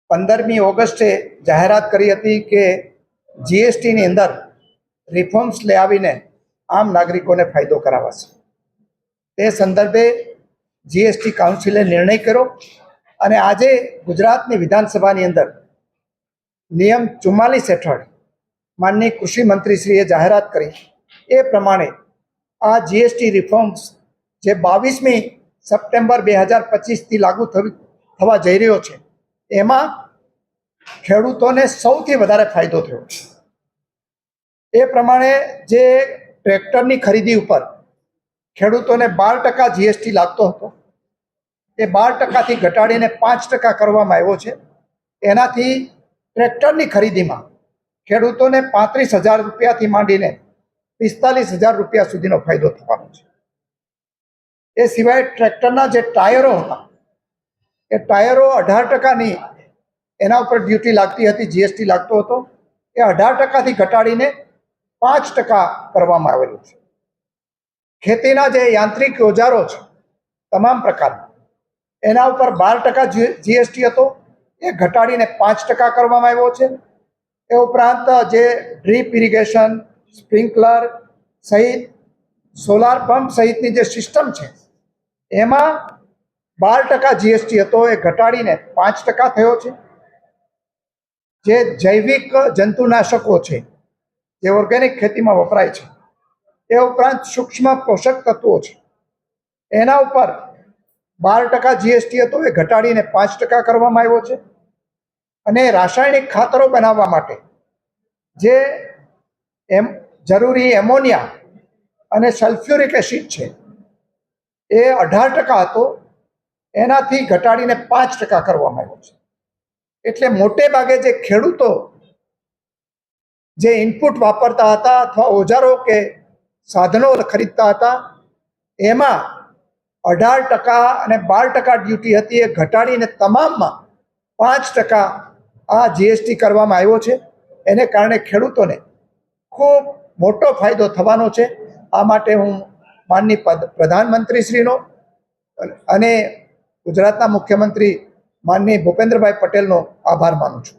15મી ઓગસ્ટે જાહેરાત કરી હતી કે જીએસટીની અંદર રિફોર્મ્સ લઈ આવીને આમ નાગરિકોને ફાયદો કરાવશે. તે સંદર્ભે જીએસટી કાઉન્સિલે નિર્ણય કર્યો અને આજે ગુજરાતની વિધાનસભાની અંદર નિયમ 44 હેઠળ માનનીય કૃષિ મંત્રીશ્રીએ જાહેરાત કરી એ પ્રમાણે આ જીએસટી રિફોર્મ્સ જે 22મી સપ્ટેમ્બર 2025થી લાગુ થવા જઈ રહ્યો છે એમાં ખેડૂતોને સૌથી વધારે ફાયદો થયો. એ પ્રમાણે જે ટ્રેક્ટરની ખરીદી ઉપર ખેડૂતોને 12% જીએસટી લાગતો હતો એ 12%થી ઘટાડીને 5% કરવામાં આવ્યો છે. એનાથી ટ્રેક્ટરની ખરીદીમાં ખેડૂતોને 35,000 રૂપિયાથી માંડીને 45,000 રૂપિયા સુધીનો ફાયદો થવાનો છે. એ સિવાય ટ્રેક્ટરના જે ટાયરો હતા એ ટાયરો 18%ની એના ઉપર ડ્યુટી લાગતી હતી, જીએસટી લાગતો હતો, એ 18%થી ઘટાડીને 5% કરવામાં આવેલું છે. ખેતીના જે યાંત્રિક ઓજારો છે તમામ પ્રકારના એના ઉપર 12% જીએસટી હતો, એ ઘટાડીને 5% કરવામાં આવ્યો છે. એ ઉપરાંત જે ડ્રીપ ઇરિગેશન, સ્પ્રિંકલર સહિત સોલાર પંપ સહિતની જે સિસ્ટમ છે એમાં 12% જીએસટી હતો, એ ઘટાડીને 5% થયો છે. જે જૈવિક જંતુનાશકો છે જે ઓર્ગેનિક ખેતીમાં વપરાય છે એ ઉપરાંત સૂક્ષ્મ પોષક તત્વો છે એના ઉપર 12% જીએસટી હતો, એ ઘટાડીને 5% કરવામાં આવ્યો છે. અને રાસાયણિક ખાતરો બનાવવા માટે જે જરૂરી એમોનિયા અને સલ્ફ્યુરિક એસિડ છે એ 18% હતો, એનાથી ઘટાડીને 5% કરવામાં આવ્યો છે. એટલે મોટે ભાગે જે ખેડૂતો જે ઇનપુટ વાપરતા હતા અથવા ઓજારો કે સાધનો ખરીદતા હતા એમાં 18% અને 12% ડ્યુટી હતી, એ ઘટાડીને તમામમાં 5% આ જીએસટી કરવામાં આવ્યો છે. એને કારણે ખેડૂતોને ખૂબ મોટો ફાયદો થવાનો છે. આ માટે હું માનનીય પ્રધાનમંત્રીશ્રીનો અને ગુજરાતના મુખ્યમંત્રી માનનીય ભૂપેન્દ્રભાઈ પટેલનો આભાર માનું છું.